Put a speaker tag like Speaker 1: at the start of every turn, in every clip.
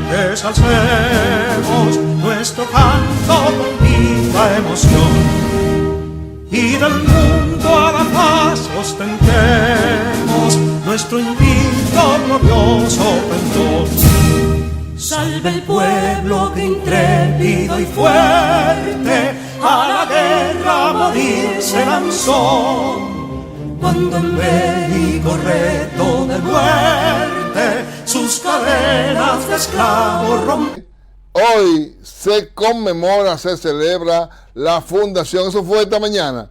Speaker 1: Desalcemos nuestro canto con viva emoción y del mundo a la paz ostentemos nuestro invicto glorioso pendón. Salve el pueblo que intrépido y fuerte a la guerra a morir se lanzó, cuando en bélico reto de muerte sus cadenas de esclavos rompió.
Speaker 2: Hoy se conmemora, se celebra la fundación, eso fue esta mañana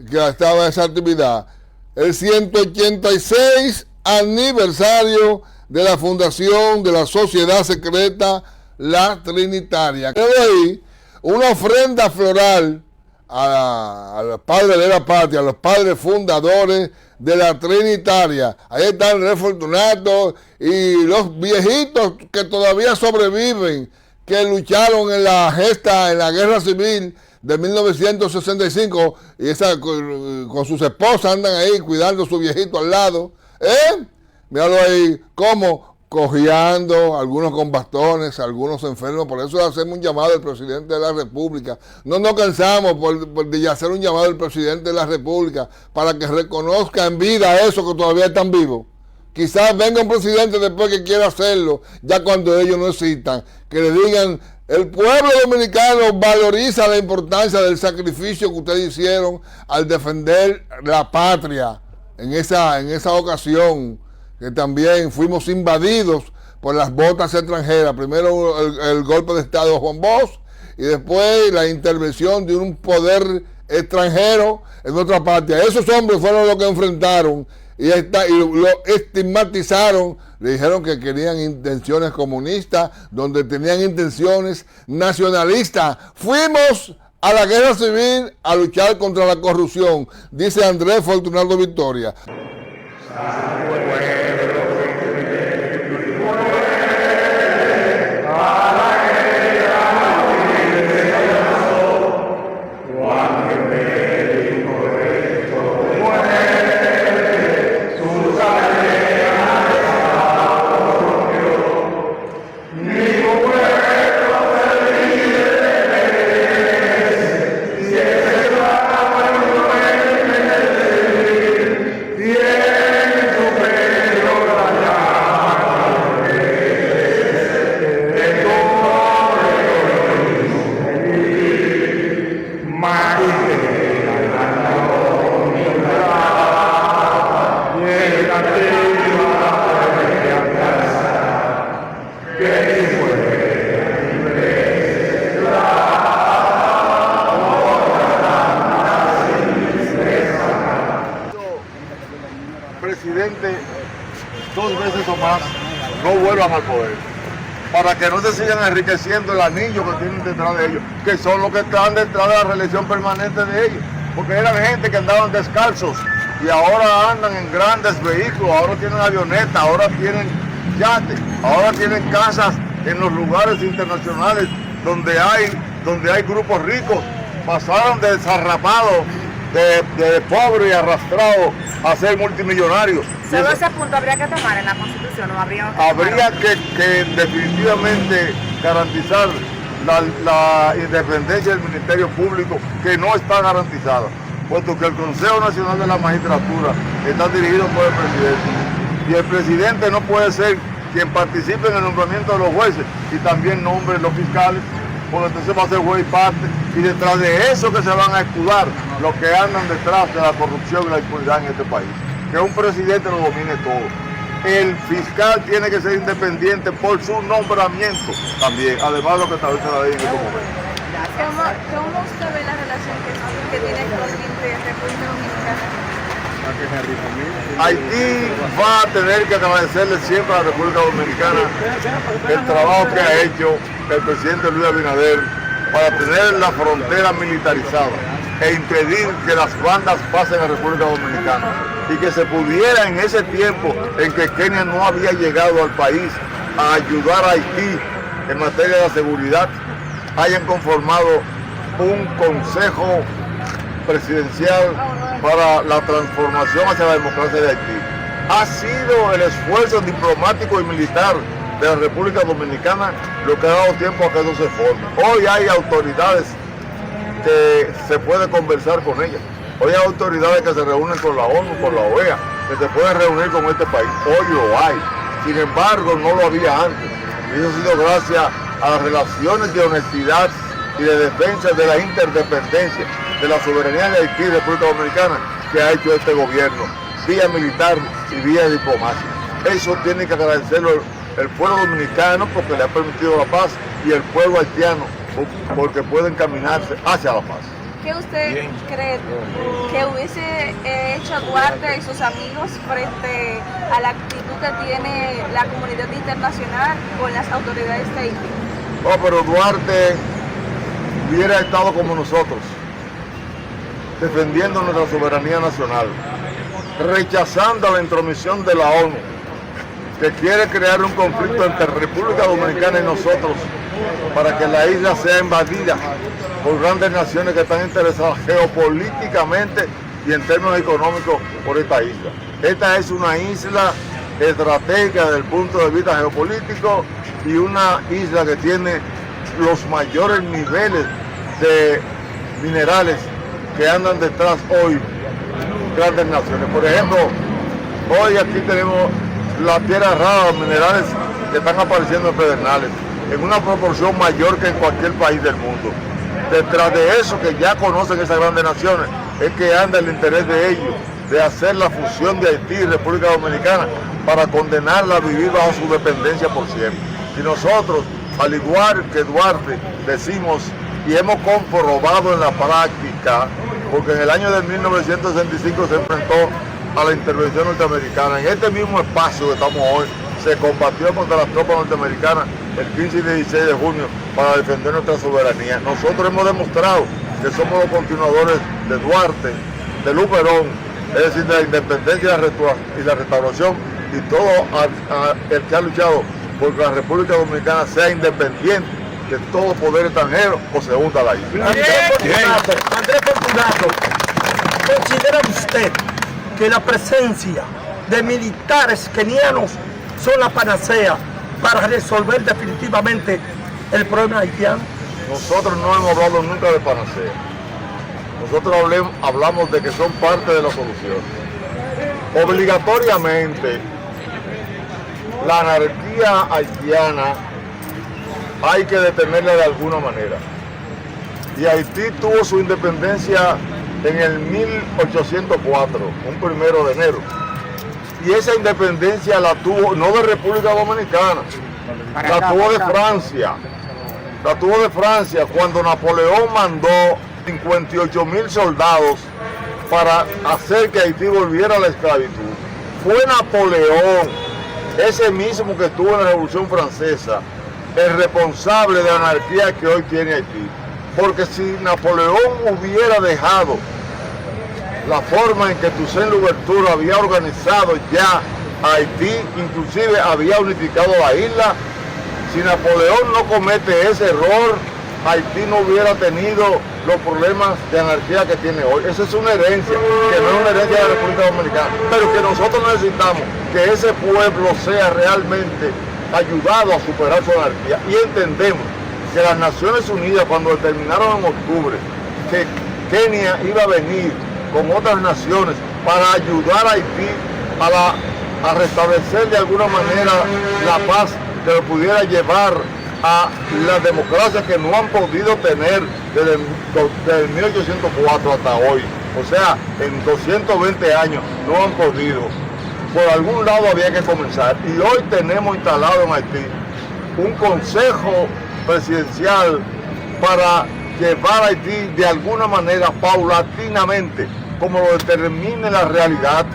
Speaker 2: que estaba esa actividad, el 186 aniversario de la fundación de la Sociedad Secreta La Trinitaria. Hoy una ofrenda floral a los padres de la patria, a los padres fundadores de la Trinitaria. Ahí están Rey Fortunato y los viejitos que todavía sobreviven, que lucharon en la gesta, en la guerra civil de 1965, y con sus esposas andan ahí cuidando a su viejito al lado. Míralo ahí, como cojeando, algunos con bastones, algunos enfermos. Por eso hacemos un llamado al presidente de la República. No nos cansamos de hacer un llamado al presidente de la República para que reconozca en vida a esos que todavía están vivos. Quizás venga un presidente después que quiera hacerlo, ya cuando ellos no existan, que le digan: el pueblo dominicano valoriza la importancia del sacrificio que ustedes hicieron al defender la patria en esa ocasión, que también fuimos invadidos por las botas extranjeras. Primero el golpe de Estado de Juan Bosch y después la intervención de un poder extranjero en otra parte. Esos hombres fueron los que enfrentaron y lo estigmatizaron, le dijeron que querían intenciones comunistas, donde tenían intenciones nacionalistas. Fuimos a la guerra civil a luchar contra la corrupción, dice Andrés Fortunato Victoria.
Speaker 3: Presidente, 2 veces o más, no vuelvan al poder, para que no se sigan enriqueciendo el anillo que tienen detrás de ellos, que son los que están detrás de la reelección permanente de ellos, porque eran gente que andaban descalzos y ahora andan en grandes vehículos, ahora tienen avionetas, ahora tienen yates, ahora tienen casas en los lugares internacionales donde hay grupos ricos. Pasaron de desarrapados, de pobre y arrastrado a ser multimillonarios.
Speaker 4: Solo ese punto habría que tomar en la Constitución, ¿no?
Speaker 3: Habría que definitivamente garantizar la independencia del Ministerio Público, que no está garantizada, puesto que el Consejo Nacional de la Magistratura está dirigido por el presidente. Y el presidente no puede ser quien participe en el nombramiento de los jueces y también nombre los fiscales, porque entonces va a ser juez y parte, y detrás de eso que se van a escudar los que andan detrás de la corrupción y la impunidad en este país. Que un presidente lo domine todo. El fiscal tiene que ser independiente por su nombramiento también, además de lo que establece la ley en este momento.
Speaker 4: ¿Cómo usted ve la relación que tiene actualmente República Dominicana?
Speaker 3: Haití va a tener que agradecerle siempre a la República Dominicana el trabajo que ha hecho el presidente Luis Abinader para tener la frontera militarizada e impedir que las bandas pasen a la República Dominicana, y que se pudiera en ese tiempo en que Kenia no había llegado al país a ayudar a Haití en materia de seguridad, hayan conformado un consejo presidencial para la transformación hacia la democracia de Haití. Ha sido el esfuerzo diplomático y militar de la República Dominicana, lo que ha dado tiempo a que eso se forme. Hoy hay autoridades que se puede conversar con ellas. Hoy hay autoridades que se reúnen con la ONU, con la OEA, que se pueden reunir con este país. Hoy lo hay. Sin embargo, no lo había antes. Y eso ha sido gracias a las relaciones de honestidad y de defensa de la interdependencia, de la soberanía de Haití y República Dominicana, que ha hecho este gobierno, vía militar y vía diplomacia. Eso tiene que agradecerlo el pueblo dominicano porque le ha permitido la paz y el pueblo haitiano porque pueden caminarse hacia la paz.
Speaker 4: ¿Qué usted cree que hubiese hecho Duarte y sus amigos frente a la actitud que tiene la comunidad internacional con las autoridades de Haití?
Speaker 3: Oh, pero Duarte hubiera estado como nosotros, defendiendo nuestra soberanía nacional, rechazando la intromisión de la ONU, que quiere crear un conflicto entre República Dominicana y nosotros para que la isla sea invadida por grandes naciones que están interesadas geopolíticamente y en términos económicos por esta isla. Esta es una isla estratégica desde el punto de vista geopolítico y una isla que tiene los mayores niveles de minerales que andan detrás hoy grandes naciones. Por ejemplo, hoy aquí tenemos la tierra rara, los minerales que están apareciendo en Pedernales, en una proporción mayor que en cualquier país del mundo. Detrás de eso que ya conocen esas grandes naciones, es que anda el interés de ellos, de hacer la fusión de Haití y República Dominicana para condenarla a vivir bajo su dependencia por siempre. Y nosotros, al igual que Duarte, decimos y hemos comprobado en la práctica, porque en el año de 1965 se enfrentó a la intervención norteamericana. En este mismo espacio que estamos hoy, se combatió contra las tropas norteamericanas el 15 y 16 de junio para defender nuestra soberanía. Nosotros hemos demostrado que somos los continuadores de Duarte, de Luperón, es decir, de la independencia y la restauración, y todo el que ha luchado porque la República Dominicana sea independiente de todo poder extranjero o se hunda la isla.
Speaker 5: Andrés Fortunato, ¿considera usted que la presencia de militares kenianos son la panacea para resolver definitivamente el problema haitiano?
Speaker 3: Nosotros no hemos hablado nunca de panacea. Nosotros hablamos de que son parte de la solución. Obligatoriamente, la anarquía haitiana hay que detenerla de alguna manera. Y Haití tuvo su independencia en el 1804, un 1 de enero. Y esa independencia la tuvo, no de República Dominicana, la tuvo de Francia. La tuvo de Francia cuando Napoleón mandó 58.000 soldados para hacer que Haití volviera a la esclavitud. Fue Napoleón, ese mismo que estuvo en la Revolución Francesa, el responsable de la anarquía que hoy tiene Haití. Porque si Napoleón hubiera dejado la forma en que Toussaint Louverture había organizado ya a Haití, inclusive había unificado la isla, si Napoleón no comete ese error, Haití no hubiera tenido los problemas de anarquía que tiene hoy. Esa es una herencia, que no es una herencia de la República Dominicana, pero que nosotros necesitamos que ese pueblo sea realmente ayudado a superar su anarquía. Y entendemos que las Naciones Unidas, cuando determinaron en octubre que Kenia iba a venir con otras naciones para ayudar a Haití a restablecer de alguna manera la paz que lo pudiera llevar a la democracia que no han podido tener desde 1804 hasta hoy. O sea, en 220 años no han podido. Por algún lado había que comenzar. Y hoy tenemos instalado en Haití un consejo presidencial para llevar a Haití de alguna manera paulatinamente, como lo determine la realidad,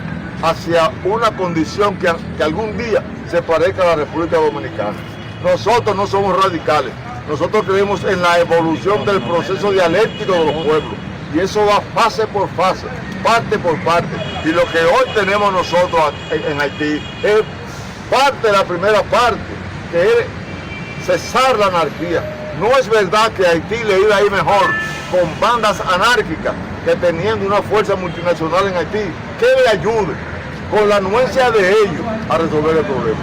Speaker 3: hacia una condición que algún día se parezca a la República Dominicana. Nosotros no somos radicales, nosotros creemos en la evolución del proceso dialéctico de los pueblos, y eso va fase por fase, parte por parte. Y lo que hoy tenemos nosotros en Haití es parte de la primera parte, que es cesar la anarquía. No es verdad que a Haití le iba a ir mejor con bandas anárquicas que teniendo una fuerza multinacional en Haití que le ayude con la anuencia de ellos a resolver el problema.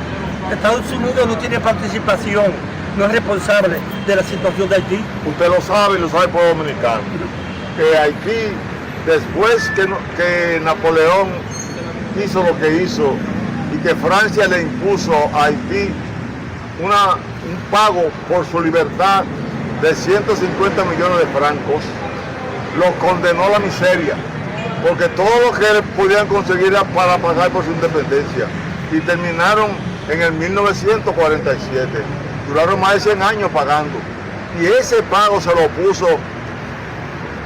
Speaker 5: Estados Unidos no tiene participación, no es responsable de la situación de Haití.
Speaker 3: Usted lo sabe y lo sabe el pueblo dominicano, que Haití, después que Napoleón hizo lo que hizo y que Francia le impuso a Haití un pago por su libertad de 150 millones de francos, lo condenó a la miseria, porque todo lo que podían conseguir era para pagar por su independencia, y terminaron en el 1947, duraron más de 100 años pagando, y ese pago se lo puso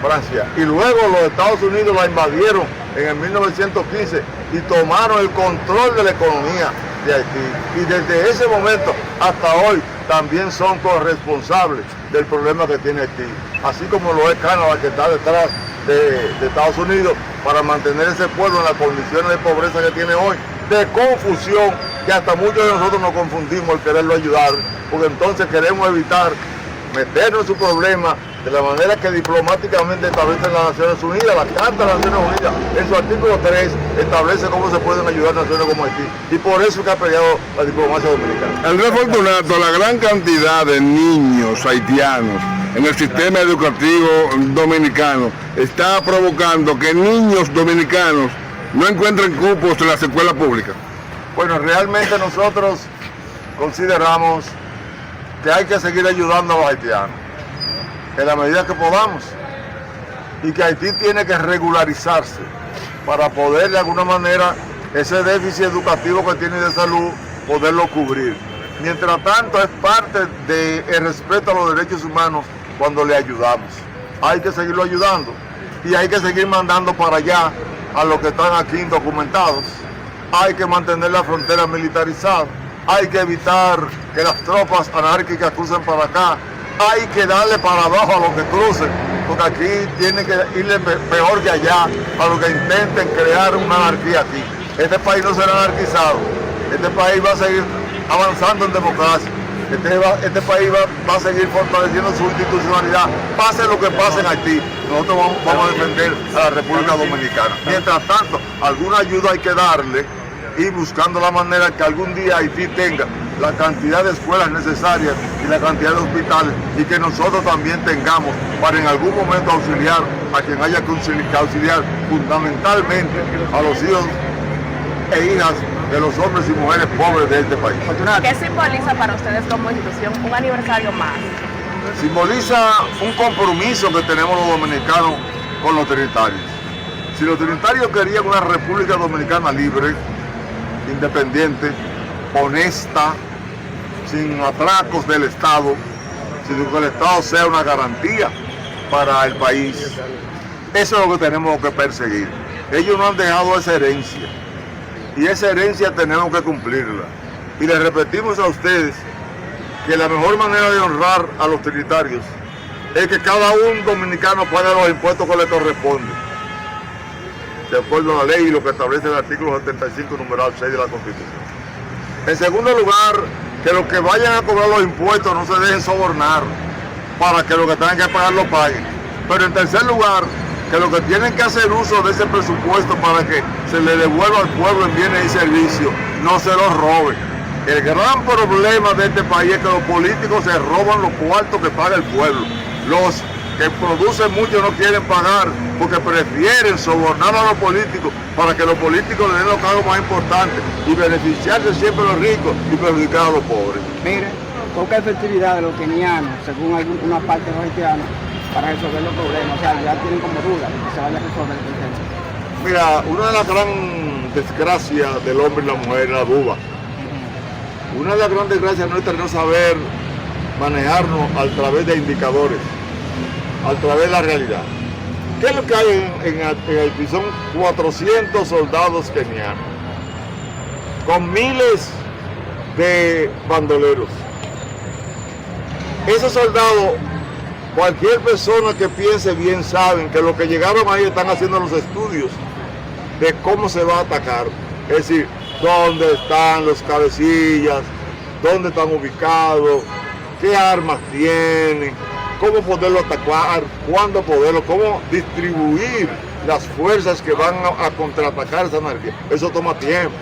Speaker 3: Francia, y luego los Estados Unidos la invadieron en el 1915 y tomaron el control de la economía de Haití, y desde ese momento hasta hoy también son corresponsables del problema que tiene Haití, así como lo es Canadá, que está detrás de Estados Unidos para mantener ese pueblo en las condiciones de pobreza que tiene hoy, de confusión, que hasta muchos de nosotros nos confundimos al quererlo ayudar, porque entonces queremos evitar meternos en su problema de la manera que diplomáticamente establecen las Naciones Unidas. La Carta de las Naciones Unidas, en su artículo 3, establece cómo se pueden ayudar naciones como Haití, y por eso que ha peleado la diplomacia dominicana.
Speaker 2: Andrés Fortunato, la gran cantidad de niños haitianos en el sistema educativo dominicano está provocando que niños dominicanos no encuentren cupos en las escuelas públicas.
Speaker 3: Bueno, realmente nosotros consideramos que hay que seguir ayudando a los haitianos en la medida que podamos, y que Haití tiene que regularizarse para poder de alguna manera ese déficit educativo que tiene de salud poderlo cubrir. Mientras tanto, es parte del respeto a los derechos humanos cuando le ayudamos. Hay que seguirlo ayudando y hay que seguir mandando para allá a los que están aquí indocumentados. Hay que mantener la frontera militarizada. Hay que evitar que las tropas anárquicas crucen para acá. Hay que darle para abajo a los que crucen, porque aquí tiene que irle peor que allá a los que intenten crear una anarquía aquí. Este país no será anarquizado. Este país va a seguir avanzando en democracia. Este país va a seguir fortaleciendo su institucionalidad. Pase lo que pase en Haití, nosotros vamos a defender a la República Dominicana. Mientras tanto, alguna ayuda hay que darle, y buscando la manera que algún día Haití tenga la cantidad de escuelas necesarias y la cantidad de hospitales, y que nosotros también tengamos para en algún momento auxiliar a quien haya que auxiliar, fundamentalmente a los hijos e hijas de los hombres y mujeres pobres de este país.
Speaker 6: ¿Qué simboliza para ustedes como institución un aniversario más?
Speaker 3: Simboliza un compromiso que tenemos los dominicanos con los trinitarios. Si los trinitarios querían una República Dominicana libre, independiente, honesta, sin atracos del Estado, sino que el Estado sea una garantía para el país, eso es lo que tenemos que perseguir. Ellos nos han dejado esa herencia, y esa herencia tenemos que cumplirla. Y les repetimos a ustedes que la mejor manera de honrar a los trinitarios es que cada un dominicano pague los impuestos que le corresponden, de acuerdo a la ley y lo que establece el artículo 75, numeral 6 de la Constitución. En segundo lugar, que los que vayan a cobrar los impuestos no se dejen sobornar para que los que tengan que pagar lo paguen. Pero en tercer lugar, que los que tienen que hacer uso de ese presupuesto para que se le devuelva al pueblo en bienes y servicios, no se los roben. El gran problema de este país es que los políticos se roban los cuartos que paga el pueblo. Los que producen mucho no quieren pagar porque prefieren sobornar a los políticos para que los políticos le den los cargos más importantes y beneficiarse siempre a los ricos y perjudicar a los pobres.
Speaker 7: Mire, poca efectividad de los kenianos, según una parte de los haitianos, para resolver los problemas. O sea, ya tienen como duda de que se vaya a resolver el problema.
Speaker 3: Mira, una de las grandes desgracias del hombre y la mujer es la duda. Una de las grandes desgracias nuestras es no saber manejarnos a través de indicadores, a través de la realidad. ¿Qué es lo que hay en Haití? Son 400 soldados kenianos, con miles de bandoleros. Esos soldados, cualquier persona que piense bien saben que los que llegaron ahí están haciendo los estudios de cómo se va a atacar. Es decir, dónde están los cabecillas, dónde están ubicados, qué armas tienen, cómo poderlo atacar, cuándo poderlo, cómo distribuir las fuerzas que van a contraatacar esa anarquía. Eso toma tiempo,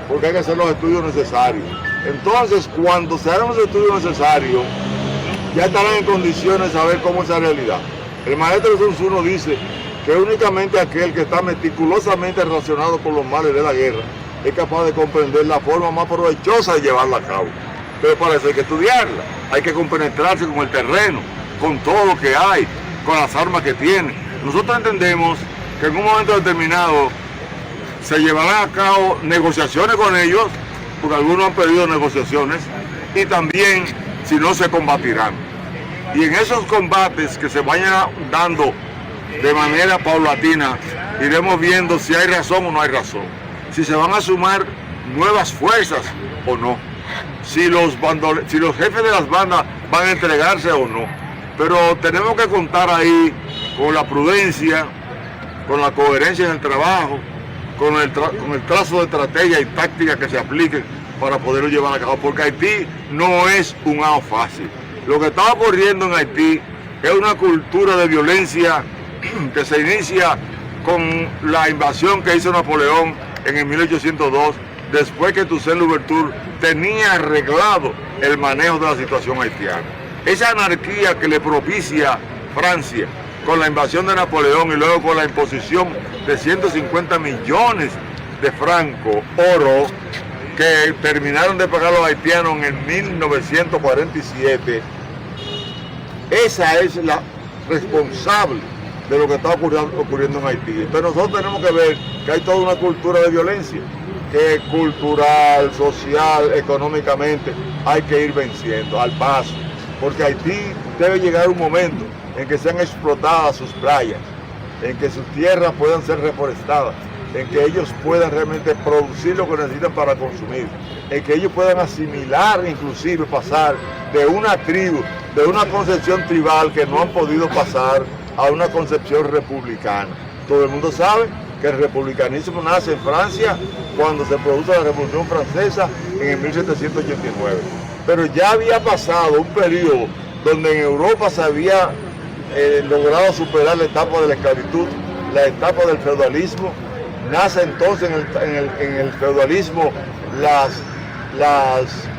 Speaker 3: porque hay que hacer los estudios necesarios. Entonces, cuando se hagan los estudios necesarios, ya estarán en condiciones de saber cómo es la realidad. El maestro Sun Tzu dice que únicamente aquel que está meticulosamente relacionado con los males de la guerra es capaz de comprender la forma más provechosa de llevarla a cabo. Pero para eso hay que estudiarla, hay que compenetrarse con el terreno, con todo lo que hay, con las armas que tiene. Nosotros entendemos que en un momento determinado se llevarán a cabo negociaciones con ellos, porque algunos han pedido negociaciones, y también si no se combatirán. Y en esos combates que se vayan dando de manera paulatina, iremos viendo si hay razón o no hay razón, si se van a sumar nuevas fuerzas o no, si los jefes de las bandas van a entregarse o no. Pero tenemos que contar ahí con la prudencia, con la coherencia en el trabajo, con el trazo de estrategia y táctica que se apliquen para poderlo llevar a cabo, porque Haití no es un lado fácil. Lo que está ocurriendo en Haití es una cultura de violencia que se inicia con la invasión que hizo Napoleón en el 1802, después que Toussaint Louverture tenía arreglado el manejo de la situación haitiana. Esa anarquía que le propicia Francia con la invasión de Napoleón y luego con la imposición de 150 millones de francos, oro, que terminaron de pagar los haitianos en el 1947, esa es la responsable de lo que está ocurriendo en Haití. Entonces nosotros tenemos que ver que hay toda una cultura de violencia, que cultural, social, económicamente, hay que ir venciendo al paso, porque Haití debe llegar un momento en que sean explotadas sus playas, en que sus tierras puedan ser reforestadas, en que ellos puedan realmente producir lo que necesitan para consumir, en que ellos puedan asimilar, inclusive pasar de una tribu, de una concepción tribal que no han podido pasar a una concepción republicana. Todo el mundo sabe que el republicanismo nace en Francia cuando se produce la Revolución Francesa en el 1789. Pero ya había pasado un periodo donde en Europa se había logrado superar la etapa de la esclavitud, la etapa del feudalismo. Nace entonces en el feudalismo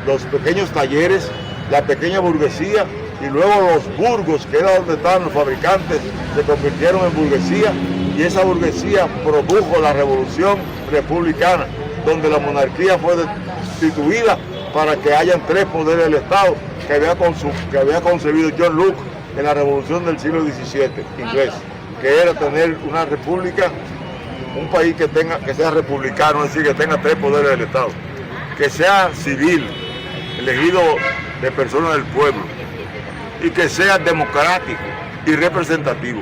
Speaker 3: los pequeños talleres, la pequeña burguesía, y luego los burgos, que era donde estaban los fabricantes, se convirtieron en burguesía, y esa burguesía produjo la revolución republicana, donde la monarquía fue destituida para que hayan tres poderes del Estado que había concebido John Locke en la revolución del siglo XVII inglés, que era tener una república, un país que sea republicano, es decir, que tenga tres poderes del Estado, que sea civil, elegido de personas del pueblo, y que sea democrático y representativo,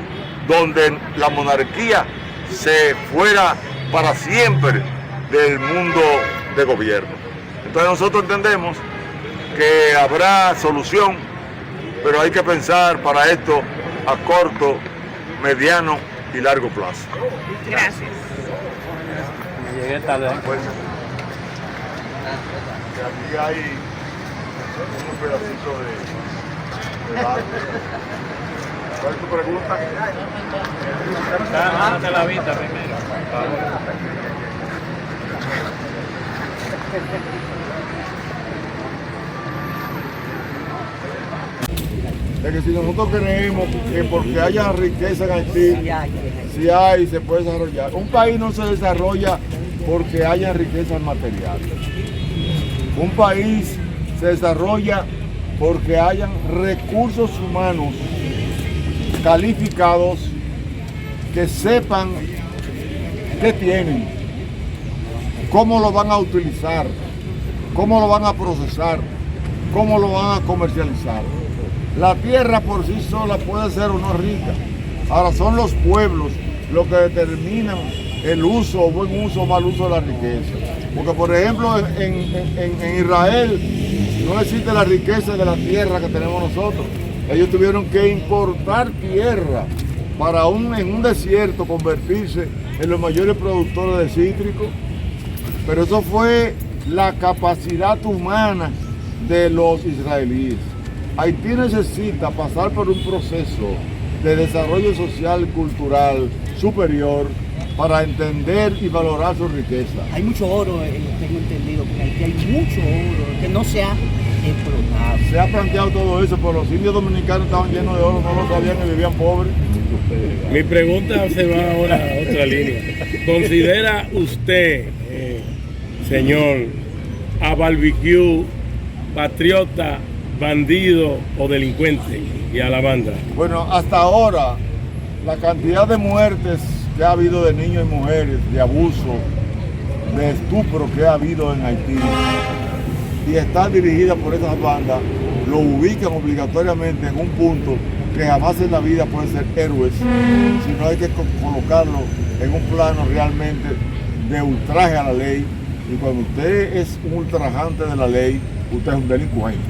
Speaker 3: donde la monarquía se fuera para siempre del mundo de gobierno. Entonces nosotros entendemos que habrá solución, pero hay que pensar para esto a corto, mediano y largo plazo.
Speaker 6: Gracias.
Speaker 5: Llegué tarde.
Speaker 3: Pues, aquí hay un pedacito de arte. ¿Cuál es tu pregunta?
Speaker 5: Mándate la vista primero.
Speaker 3: Es que si nosotros creemos que porque haya riqueza en Haití, si hay, se puede desarrollar. Un país no se desarrolla porque haya riquezas materiales. Un país se desarrolla porque hayan recursos humanos calificados que sepan qué tienen, cómo lo van a utilizar, cómo lo van a procesar, cómo lo van a comercializar. La tierra por sí sola puede ser o no rica. Ahora son los pueblos los que determinan el uso, buen uso o mal uso de la riqueza. Porque por ejemplo en Israel no existe la riqueza de la tierra que tenemos nosotros. Ellos tuvieron que importar tierra para en un desierto convertirse en los mayores productores de cítricos. Pero eso fue la capacidad humana de los israelíes. Haití necesita pasar por un proceso de desarrollo social y cultural superior para entender y valorar su riqueza.
Speaker 8: Hay mucho oro, tengo entendido, que en Haití hay mucho oro que no se ha explotado.
Speaker 3: Se ha planteado todo eso, pero los indios dominicanos estaban llenos de oro, no lo sabían y vivían pobres.
Speaker 9: Mi pregunta se va ahora a otra línea. ¿Considera usted, señor, a Barbecue patriota, bandido o delincuente y a la banda?
Speaker 3: Bueno, hasta ahora la cantidad de muertes que ha habido de niños y mujeres, de abuso, de estupro que ha habido en Haití y está dirigida por esas bandas, lo ubican obligatoriamente en un punto que jamás en la vida pueden ser héroes, sino hay que colocarlo en un plano realmente de ultraje a la ley. Y cuando usted es un ultrajante de la ley, usted es un delincuente.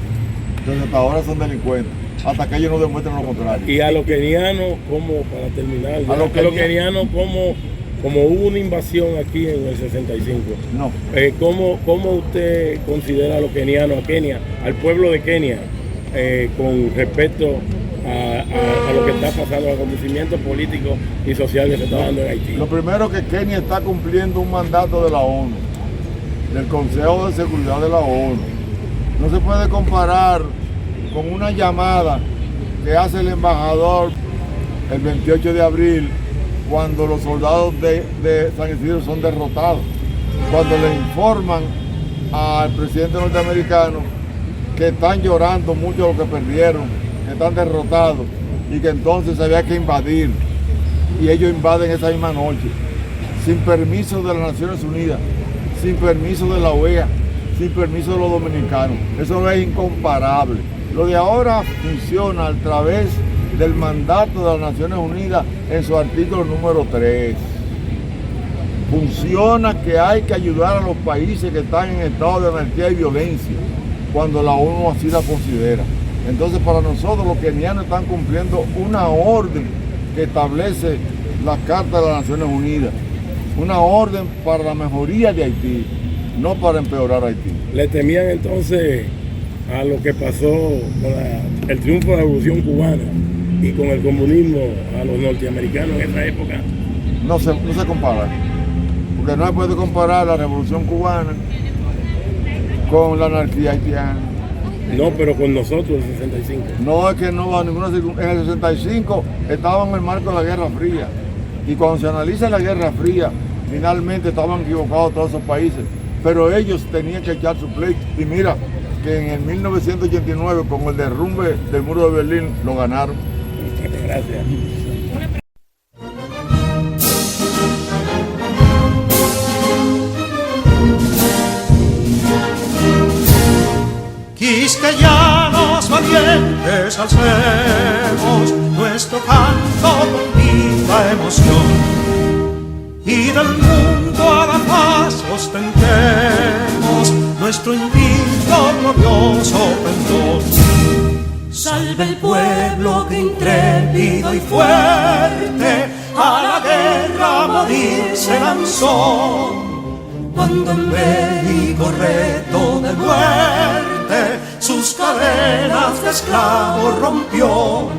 Speaker 3: Entonces hasta ahora son delincuentes, hasta que ellos no demuestren lo contrario.
Speaker 9: Y a los kenianos, como para terminar, a los kenianos, como hubo una invasión aquí en el 65,
Speaker 3: no.
Speaker 9: ¿Cómo usted considera a los kenianos, a Kenia, al pueblo de Kenia, con respecto a lo que está pasando, al acontecimiento político y social que se está dando en Haití?
Speaker 3: Lo primero, que Kenia está cumpliendo un mandato de la ONU, del Consejo de Seguridad de la ONU. No se puede comparar con una llamada que hace el embajador el 28 de abril, cuando los soldados de San Isidro son derrotados, cuando le informan al presidente norteamericano que están llorando mucho lo que perdieron, que están derrotados y que entonces había que invadir, y ellos invaden esa misma noche, sin permiso de las Naciones Unidas, sin permiso de la OEA, sin permiso de los dominicanos. Eso es incomparable. Lo de ahora funciona a través del mandato de las Naciones Unidas en su artículo número 3. Funciona que hay que ayudar a los países que están en estado de anarquía y violencia, cuando la ONU así la considera. Entonces, para nosotros los kenianos están cumpliendo una orden que establece la Carta de las Naciones Unidas, una orden para la mejoría de Haití, no para empeorar Haití.
Speaker 9: ¿Le temían entonces a lo que pasó con el triunfo de la Revolución Cubana y con el comunismo a los norteamericanos en esa época?
Speaker 3: No se compara, porque no se puede comparar la Revolución Cubana con la anarquía haitiana.
Speaker 9: No, pero con nosotros en el 65.
Speaker 3: No, es que no, en el 65 estaban en el marco de la Guerra Fría. Y cuando se analiza la Guerra Fría, finalmente estaban equivocados todos esos países. Pero ellos tenían que echar su pleito. Y mira, que en el 1989, con el derrumbe del muro de Berlín, lo ganaron.
Speaker 9: Gracias.
Speaker 1: Quisqueyanos valientes, alcemos nuestro canto con viva emoción, y del mundo a la paz ostentemos nuestro invicto glorioso pendón. Salve el pueblo que intrépido y fuerte a la guerra a morir se lanzó, cuando en bélico reto de muerte sus cadenas de esclavos rompió.